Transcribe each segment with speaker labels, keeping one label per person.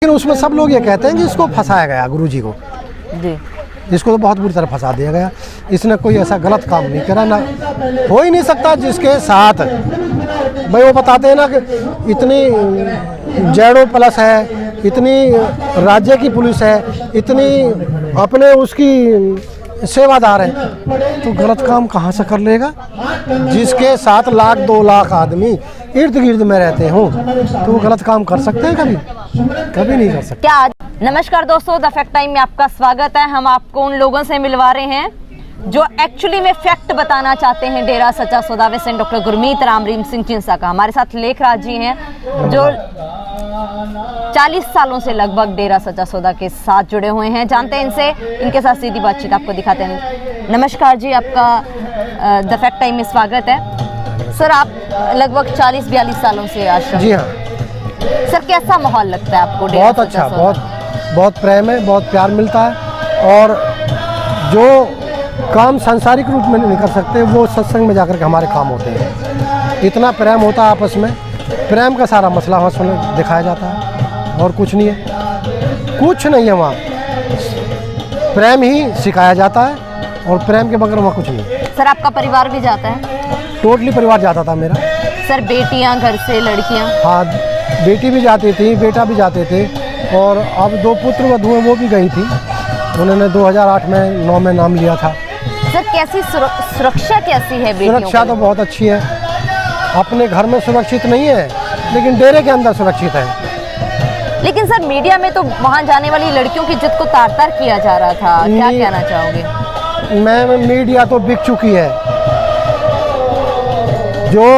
Speaker 1: लेकिन उसमें सब लोग ये कहते हैं कि इसको फंसाया गया गुरुजी को
Speaker 2: जी।
Speaker 1: इसको तो बहुत बुरी तरह फंसा दिया गया। इसने कोई ऐसा गलत काम नहीं करा, ना हो ही नहीं सकता जिसके साथ। भाई वो बताते हैं ना कि इतनी जेडो प्लस है, इतनी राज्य की पुलिस है, इतनी अपने उसकी सेवादार है, तो गलत काम कहाँ से कर लेगा? जिसके 7 लाख 2 लाख आदमी इर्द गिर्द में रहते हो तो वो गलत काम कर सकते हैं? कभी कभी नहीं कर सकते।
Speaker 2: क्या नमस्कार दोस्तों, द फैक्ट टाइम में आपका स्वागत है। हम आपको उन लोगों से मिलवा रहे हैं जो एक्चुअली में फैक्ट बताना चाहते हैं डेरा सच्चा सौदा से डॉक्टर गुरमीत राम रहीम सिंह चिंसा का। हमारे साथ लेखराज जी हैं जो 40 सालों से लगभग डेरा सच्चा सौदा के साथ जुड़े हुए हैं। जानते हैं इनसे, इनके साथ सीधी बातचीत आपको दिखाते हैं। नमस्कार जी, आपका द फैक्ट टाइम में स्वागत है। सर, आप लगभग 40-42 सालों से आश्रम।
Speaker 1: जी हाँ
Speaker 2: सर, कैसा माहौल लगता है आपको?
Speaker 1: बहुत अच्छा, बहुत प्रेम है, बहुत प्यार मिलता है। और जो काम सांसारिक रूप में नहीं कर सकते वो सत्संग में जाकर के हमारे काम होते हैं। इतना प्रेम होता है आपस में, प्रेम का सारा मसला उसमें दिखाया जाता है और कुछ नहीं है, कुछ नहीं है वहाँ। प्रेम ही सिखाया जाता है और प्रेम के बगैर वहाँ कुछ नहीं।
Speaker 2: सर, आपका परिवार भी जाता है?
Speaker 1: टोटली परिवार जाता था मेरा।
Speaker 2: सर, बेटियां घर से, लड़कियां?
Speaker 1: हाँ, बेटी भी जाती थी, बेटा भी जाते थे, और अब 2 पुत्र वधू वो भी गई थी। उन्होंने 2008 में 9 में नाम लिया था।
Speaker 2: सर, कैसी सुरक्षा कैसी है बेटियों?
Speaker 1: सुरक्षा तो बहुत अच्छी है। अपने घर में सुरक्षित नहीं है, लेकिन डेरे के अंदर सुरक्षित है।
Speaker 2: लेकिन सर, मीडिया में तो वहां जाने वाली लड़कियों की इज्जत को तार-तार किया जा रहा था, क्या कहना चाहोगे?
Speaker 1: मीडिया तो बिक चुकी है। जो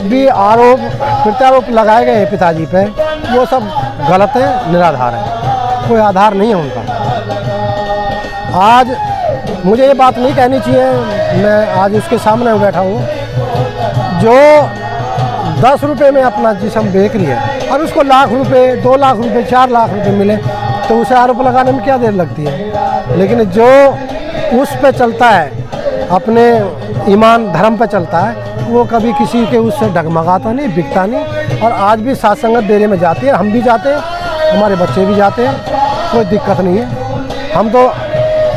Speaker 1: भी आरोप प्रत्यारोप लगाए गए हैं पिताजी पे, वो सब गलत है, निराधार है, कोई आधार नहीं है उनका। आज मुझे ये बात नहीं कहनी चाहिए, मैं आज उसके सामने बैठा हूँ जो 10 रुपये में अपना जिस्म बेच रही है और उसको लाख रुपए, 2 लाख रुपए, 4 लाख रुपए मिले तो उसे आरोप लगाने में क्या देर लगती है। लेकिन जो उस पे चलता है, अपने ईमान धर्म पे चलता है, वो कभी किसी के उससे डगमगाता नहीं, बिकता नहीं। और आज भी सात्संगत डेरे में जाती है, हम भी जाते हैं, हमारे बच्चे भी जाते हैं, कोई दिक्कत नहीं है। हम तो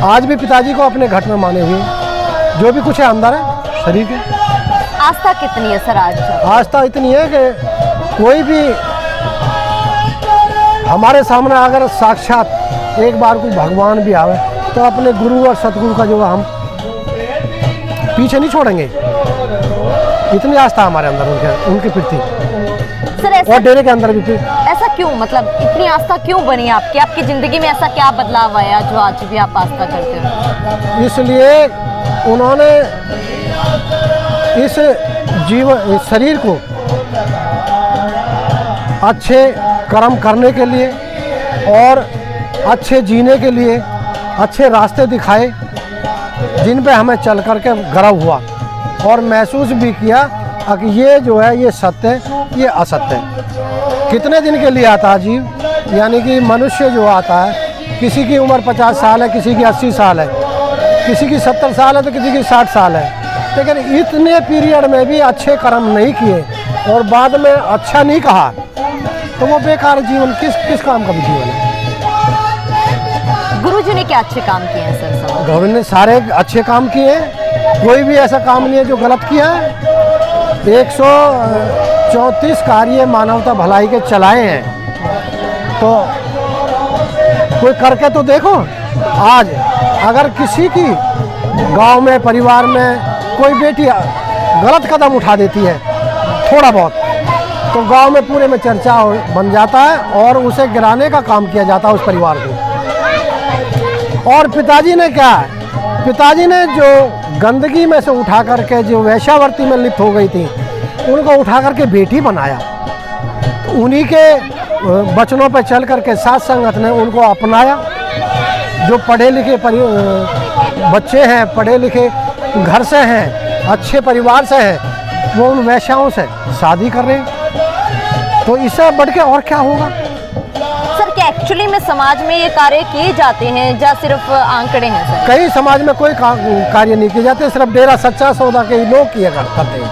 Speaker 1: आज भी पिताजी को अपने घट में माने हुए हैं। जो भी कुछ है अंदर है शरीर के।
Speaker 2: आस्था कितनी है सर आज?
Speaker 1: आस्था इतनी है कि कोई भी हमारे सामने अगर साक्षात एक बार कोई भगवान भी आवे तो अपने गुरु और सतगुरु का जो हम पीछे नहीं छोड़ेंगे। इतनी आस्था हमारे अंदर उनके प्रति
Speaker 2: सर। ऐसा,
Speaker 1: और डेरे के अंदर भी।
Speaker 2: ऐसा क्यों, मतलब इतनी आस्था क्यों बनी आपकी? आपकी जिंदगी में ऐसा क्या बदलाव आया जो आज भी आप आस्था करते हो?
Speaker 1: इसलिए उन्होंने इस जीवन, इस शरीर को अच्छे कर्म करने के लिए और अच्छे जीने के लिए अच्छे रास्ते दिखाए, जिन पे हमें चल करके गर्व हुआ और महसूस भी किया कि ये जो है ये सत्य है, ये असत्य है। कितने दिन के लिए आता है जीव, यानी कि मनुष्य जो आता है, किसी की उम्र 50 साल है, किसी की 80 साल है, किसी की 70 साल है तो किसी की 60 साल है। लेकिन इतने पीरियड में भी अच्छे कर्म नहीं किए और बाद में अच्छा नहीं कहा तो वो बेकार जीवन किस काम का भी जीवन है।
Speaker 2: गुरुजी ने क्या अच्छे काम किए हैं सर?
Speaker 1: गुरु ने सारे अच्छे काम किए हैं, कोई भी ऐसा काम नहीं है जो गलत किया है। 134 कार्य मानवता भलाई के चलाए हैं, तो कोई करके तो देखो। आज अगर किसी की गांव में, परिवार में कोई बेटी गलत कदम उठा देती है थोड़ा बहुत, तो गांव में पूरे में चर्चा बन जाता है और उसे गिराने का काम किया जाता है उस परिवार को। और पिताजी ने क्या, पिताजी ने जो गंदगी में से उठा करके, जो वेश्यावृत्ति में लिप्त हो गई थी, उनको उठा करके बेटी बनाया। तो उन्हीं के वचनों पर चल करके साथ संगत ने उनको अपनाया। जो पढ़े लिखे बच्चे हैं, पढ़े लिखे घर से हैं, अच्छे परिवार से हैं, वो उन वैश्याओं से शादी कर रहे हैं। तो इससे बढ़ के और क्या होगा?
Speaker 2: सर, क्या एक्चुअली में समाज में ये कार्य किए जाते हैं या सिर्फ आंकड़े हैं सर?
Speaker 1: कहीं समाज में कोई कार्य नहीं किए जाते, सिर्फ डेरा सच्चा सौदा के ही लोग किए करते हैं।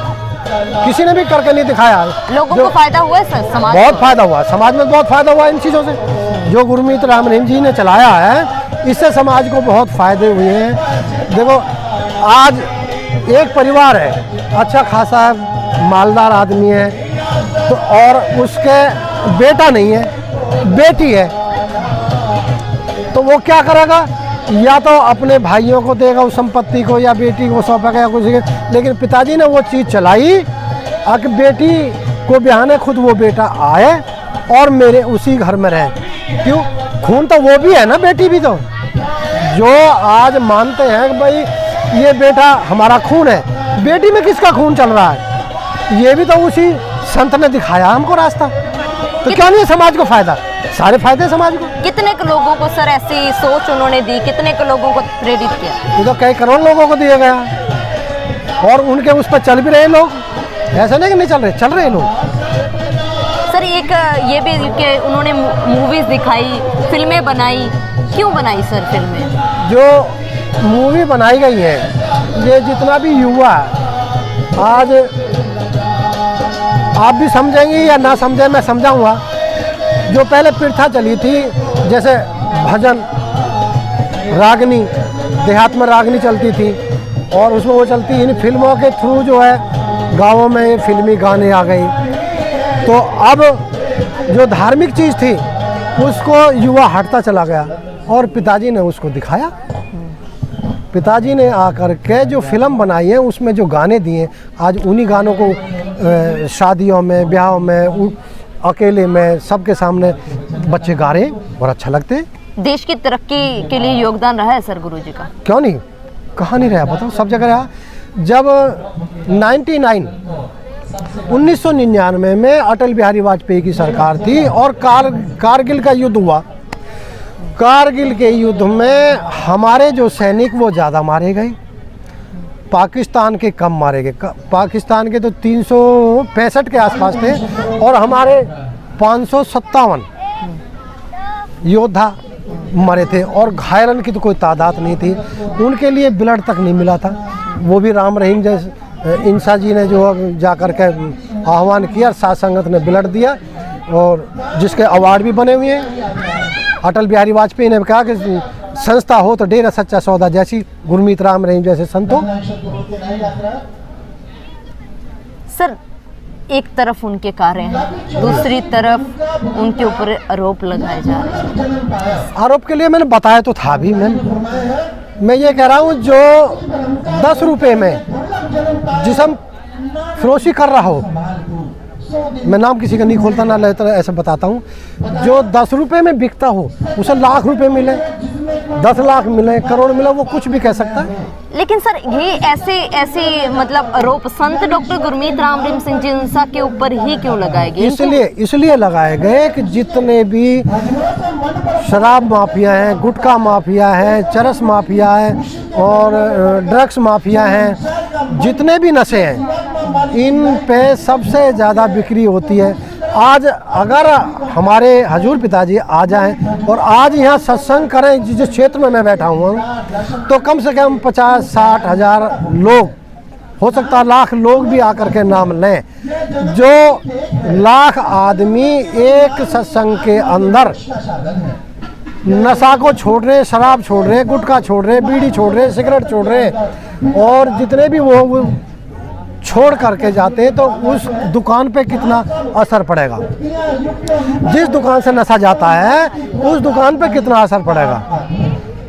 Speaker 1: किसी ने भी करके नहीं दिखाया।
Speaker 2: लोगों को फायदा हुआ है सर, समाज
Speaker 1: बहुत
Speaker 2: को?
Speaker 1: फायदा हुआ, समाज में बहुत फायदा हुआ इन चीज़ों से। जो गुरमीत राम रहीम जी ने चलाया है, इससे समाज को बहुत फायदे हुए हैं। देखो आज एक परिवार है, अच्छा खासा मालदार आदमी है, तो और उसके बेटा नहीं है, बेटी है, तो वो क्या करेगा? या तो अपने भाइयों को देगा उस संपत्ति को, या बेटी को सौंपेगा, या कुछ। लेकिन पिताजी ने वो चीज़ चलाई कि बेटी को ब्याहने खुद वो बेटा आए और मेरे उसी घर में रहे। क्यों? खून तो वो भी है ना, बेटी भी तो। जो आज मानते हैं कि भाई ये बेटा हमारा खून है, बेटी में किसका खून चल रहा है? ये भी तो उसी संत ने दिखाया हमको रास्ता। तो क्या नहीं है समाज को फायदा? सारे फायदे समाज को।
Speaker 2: कितने के लोगों को सर ऐसी सोच उन्होंने दी, कितने के लोगों को प्रेरित किया?
Speaker 1: ये तो कई करोड़ लोगों को दिया गया, और उनके उस पर चल भी रहे लोग। ऐसा नहीं कि नहीं चल रहे, चल रहे लोग।
Speaker 2: सर एक ये भी कि उन्होंने मूवीज दिखाई, फिल्में बनाई, क्यों बनाई सर फिल्में?
Speaker 1: जो मूवी बनाई गई है, ये जितना भी युवा आज, आप भी समझेंगे या ना समझें, मैं समझाऊंगा। जो पहले प्रथा चली थी, जैसे भजन, रागनी, देहात में रागनी चलती थी, और उसमें वो चलती, इन फिल्मों के थ्रू जो है गाँवों में फिल्मी गाने आ गई। तो अब जो धार्मिक चीज़ थी उसको युवा हटता चला गया, और पिताजी ने उसको दिखाया। पिताजी ने आकर के जो फिल्म बनाई है, उसमें जो गाने दिए, आज उन्हीं गानों को शादियों में, ब्याहों में, अकेले में, सबके सामने बच्चे गा रहे हैं और अच्छा लगते हैं।
Speaker 2: देश की तरक्की के लिए योगदान रहा है सर गुरुजी का?
Speaker 1: क्यों नहीं, कहाँ नहीं रहा? बताओ, सब जगह रहा। जब 1999 में अटल बिहारी वाजपेयी की सरकार थी और कारगिल का युद्ध हुआ। कारगिल के युद्ध में हमारे जो सैनिक वो ज़्यादा मारे गए, पाकिस्तान के कम मारे गए। पाकिस्तान के तो 365 के आसपास थे, और हमारे 557 योद्धा मरे थे, और घायलन की तो कोई तादाद नहीं थी। उनके लिए ब्लड तक नहीं मिला था। वो भी राम रहीम जैसे इंसा जी ने जो जा कर के आह्वान किया, साथ संगत ने ब्लड दिया, और जिसके अवार्ड भी बने हुए हैं। अटल बिहारी वाजपेयी ने कहा कि संस्था हो तो डेरा सच्चा सौदा जैसी, गुरमीत राम रहीम जैसे संतों।
Speaker 2: सर एक तरफ उनके कार्य हैं, दूसरी तरफ उनके ऊपर आरोप लगाए जा रहे हैं।
Speaker 1: आरोप के लिए मैंने बताया तो था भी। मैं ये कह रहा हूँ, जो 10 रुपये में जिसम फरोशी कर रहा हो, मैं नाम किसी का नहीं खोलता ना लेता, ऐसा बताता हूँ, जो 10 रुपये में बिकता हो उसे लाख रुपए मिले, 10 लाख मिले, करोड़ मिले, वो कुछ भी कह सकता है।
Speaker 2: लेकिन सर ये ऐसे मतलब आरोप संत डॉक्टर गुरमीत राम रहीम सिंह जिंसा के ऊपर ही क्यों लगाए गए?
Speaker 1: इसलिए लगाए गए कि जितने भी शराब माफिया हैं, गुटखा माफिया है, चरस माफिया है, और ड्रग्स माफिया हैं, जितने भी नशे हैं, इन पे सबसे ज़्यादा बिक्री होती है। आज अगर हमारे हजूर पिताजी आ जाएं और आज यहाँ सत्संग करें, जिस क्षेत्र में मैं बैठा हुआ हूँ, तो कम से कम 50-60 हज़ार लोग, हो सकता है लाख लोग भी आकर के नाम लें। जो लाख आदमी एक सत्संग के अंदर नशा को छोड़ रहे, शराब छोड़ रहे, गुटखा छोड़ रहे, बीड़ी छोड़ रहे, सिगरेट छोड़ रहे, और जितने भी वो छोड़ करके जाते हैं, तो उस दुकान पे कितना असर पड़ेगा? जिस दुकान से नशा जाता है उस दुकान पे कितना असर पड़ेगा?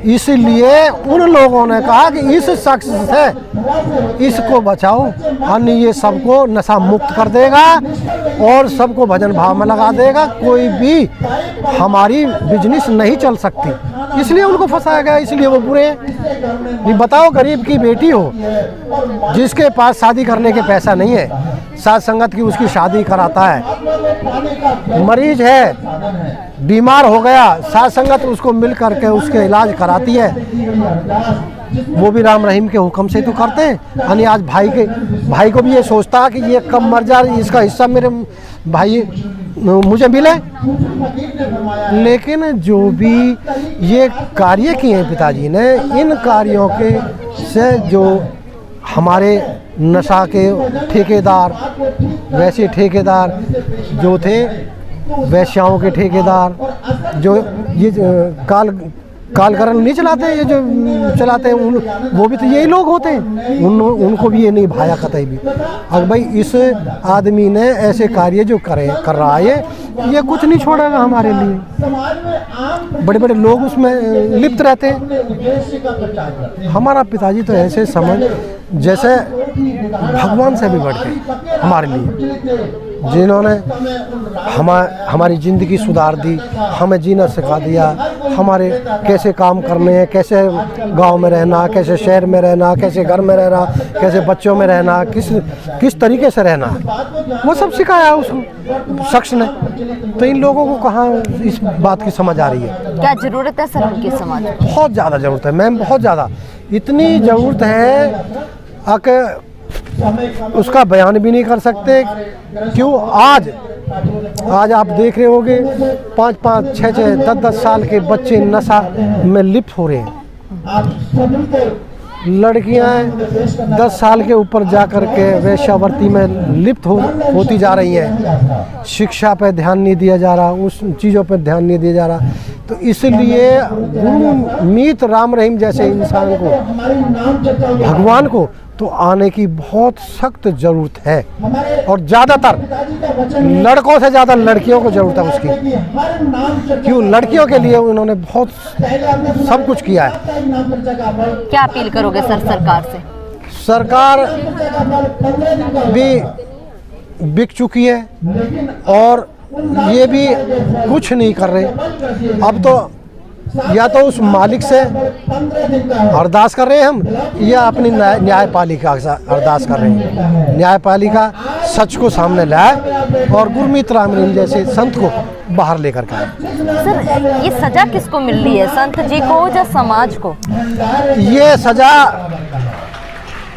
Speaker 1: इसलिए उन लोगों ने कहा कि इस शख्स से इसको बचाओ, अन्य ये सबको नशा मुक्त कर देगा और सबको भजन भाव में लगा देगा, कोई भी हमारी बिजनेस नहीं चल सकती। इसलिए उनको फंसाया गया, इसलिए वो बुरे हैं। ये बताओ, गरीब की बेटी हो, जिसके पास शादी करने के पैसा नहीं है, साथ संगत की उसकी शादी कराता है, मरीज है, बीमार हो गया, साथ संगत उसको मिल करके उसके इलाज कराती है, वो भी राम रहीम के हुक्म से तो करते हैं। यानी आज भाई को भी ये सोचता है कि ये कब मर जाए, इसका हिस्सा मेरे भाई मुझे मिले। लेकिन जो भी ये कार्य किए हैं पिताजी ने, इन कार्यों के से जो हमारे नशा के ठेकेदार, वैसे ठेकेदार जो थे, वैश्याओं के ठेकेदार, जो ये कालकरण नहीं चलाते, ये जो चलाते हैं वो भी तो यही लोग होते हैं। उनको भी ये नहीं भाया कतई भी। अब भाई इस आदमी ने ऐसे कार्य जो कर रहा है, ये कुछ नहीं छोड़ेगा हमारे लिए। बड़े बड़े लोग उसमें लिप्त रहते हैं। हमारा पिताजी तो ऐसे समझ जैसे भगवान से भी बढ़ के हमारे लिए, जिन्होंने हमारी ज़िंदगी सुधार दी, हमें जीना सिखा दिया, हमारे कैसे काम करने हैं, कैसे गांव में रहना, कैसे शहर में रहना, कैसे घर में रहना, कैसे बच्चों में रहना, किस तरीके से रहना, वो सब सिखाया उस शख्स ने। तो इन लोगों को कहाँ इस बात की समझ आ रही है?
Speaker 2: क्या ज़रूरत है सर उनकी समाज में?
Speaker 1: बहुत ज़्यादा ज़रूरत है मैम, बहुत ज़्यादा। इतनी ज़रूरत है कि उसका बयान भी नहीं कर सकते। क्यों आज आप देख रहे होंगे 5-5, 6-6, 10-10 साल के बच्चे नशा में लिप्त हो रहे हैं। लड़कियां 10 साल के ऊपर जा कर के वेश्यावृत्ति में लिप्त होती जा रही हैं। शिक्षा पर ध्यान नहीं दिया जा रहा, उस चीज़ों पर ध्यान नहीं दिया जा रहा। तो इसलिए गुरमीत राम रहीम जैसे इंसान को, भगवान को तो आने की बहुत सख्त ज़रूरत है। और ज़्यादातर लड़कों से ज़्यादा लड़कियों को ज़रूरत है उसकी। क्यों? लड़कियों के लिए उन्होंने बहुत सब कुछ किया है।
Speaker 2: क्या अपील करोगे सर सरकार से? सरकार
Speaker 1: भी बिक चुकी है और ये भी कुछ नहीं कर रहे। अब तो या तो उस मालिक से अरदास कर रहे हैं हम, या अपनी न्यायपालिका से अरदास कर रहे हैं। न्यायपालिका सच को सामने लाए और गुरमीत राम रहीम जैसे संत को बाहर लेकर के आए।
Speaker 2: सर ये सजा किसको मिल रही है, संत जी को या समाज को?
Speaker 1: ये सजा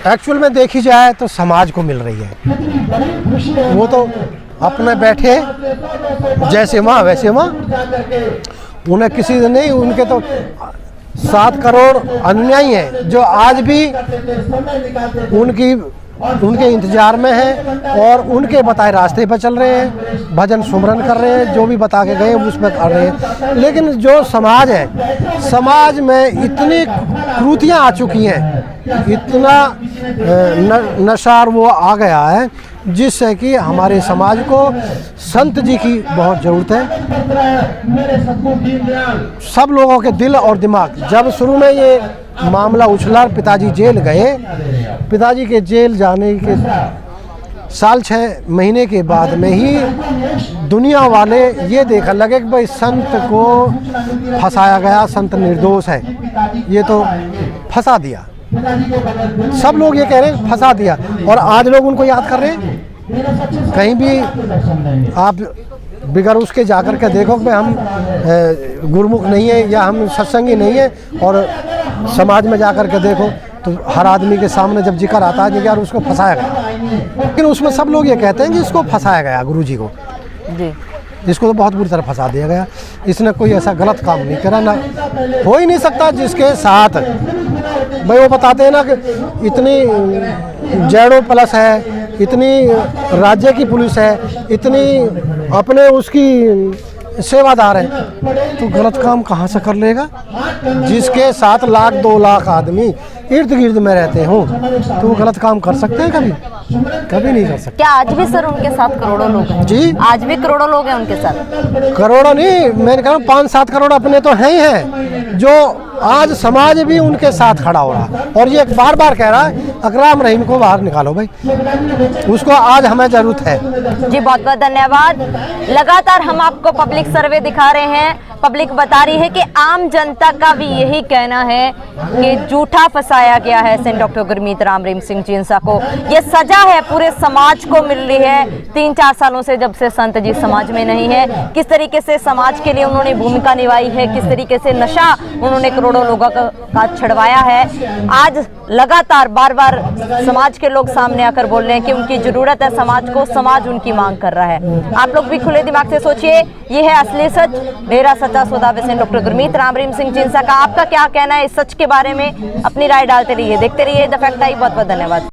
Speaker 1: एक्चुअल में देखी जाए तो समाज को मिल रही है। वो तो अपने बैठे जैसे माँ वैसे माँ, उन्हें किसी से नहीं, उनके तो 7 करोड़ अनुयायी हैं जो आज भी उनके इंतजार में हैं और उनके बताए रास्ते पर चल रहे हैं, भजन सुमरन कर रहे हैं, जो भी बता के गए उस पर कर रहे हैं। लेकिन जो समाज है, समाज में इतनी क्रूतियाँ आ चुकी हैं, इतना नशार वो आ गया है, जिससे कि हमारे समाज को संत जी की बहुत ज़रूरत है। सब लोगों के दिल और दिमाग, जब शुरू में ये मामला उछला, पिताजी जेल गए, पिताजी के जेल जाने के 6 महीने के बाद में ही दुनिया वाले ये देखने लगे कि भाई संत को फंसाया गया, संत निर्दोष है, ये तो फंसा दिया। सब लोग ये कह रहे हैं फंसा दिया, और आज लोग उनको याद कर रहे हैं। कहीं भी आप बिगर उसके जाकर के देखो कि हम गुरुमुख नहीं है या हम सत्संगी नहीं है, और समाज में जाकर के देखो तो हर आदमी के सामने जब जिक्र आता है कि यार उसको फंसाया गया, लेकिन उसमें सब लोग ये कहते हैं कि इसको फंसाया गया, गुरुजी को जी, इसको तो बहुत बुरी तरह फंसा दिया गया। इसने कोई ऐसा गलत काम नहीं करा, ना हो ही नहीं सकता जिसके साथ। भाई वो बताते हैं ना कि इतनी जेडो प्लस है, इतनी राज्य की पुलिस है, इतनी अपने उसकी सेवादार है, तो गलत काम कहाँ से कर लेगा? जिसके 7 लाख 2 लाख आदमी इर्द गिर्द में रहते हो, तो वो गलत काम कर सकते हैं? कभी नहीं कर सकते।
Speaker 2: क्या आज भी सर उनके साथ करोड़ों लोग हैं? जी, आज भी करोड़ों लोग हैं उनके साथ।
Speaker 1: करोड़ों नहीं, मैंने कहा 5-7 करोड़ अपने तो हैं ही हैं, जो आज समाज भी उनके साथ खड़ा हो रहा। और ये बार बार कह रहा है अकराम रहीम को बाहर निकालो भाई, उसको आज हमें जरूरत है।
Speaker 2: जी बहुत बहुत धन्यवाद। लगातार हम आपको पब्लिक सर्वे दिखा रहे हैं, पब्लिक बता रही है कि आम जनता का भी यही कहना है कि झूठा फंसाया गया है सेंट डॉक्टर गुरमीत राम रहीम सिंह जींसा को। ये सजा है पूरे समाज को मिल रही है 3-4 सालों से, जब से संत जी समाज में नहीं है। किस तरीके से समाज के लिए उन्होंने भूमिका निभाई है, किस तरीके से नशा उन्होंने करोड़ों लोगों का छुड़वाया है। आज लगातार बार बार समाज के लोग सामने आकर बोल रहे हैं कि उनकी जरूरत है समाज को, समाज उनकी मांग कर रहा है। आप लोग भी खुले दिमाग से सोचिए, ये है असली सच, डेरा सच्चा सौदा सेंट डॉक्टर गुरमीत राम रहीम सिंह जींसा का। आपका क्या कहना है इस सच के बारे में? अपनी राय डालते रहिए, देखते रहिए द फैक्ट टाइम। बहुत बहुत धन्यवाद।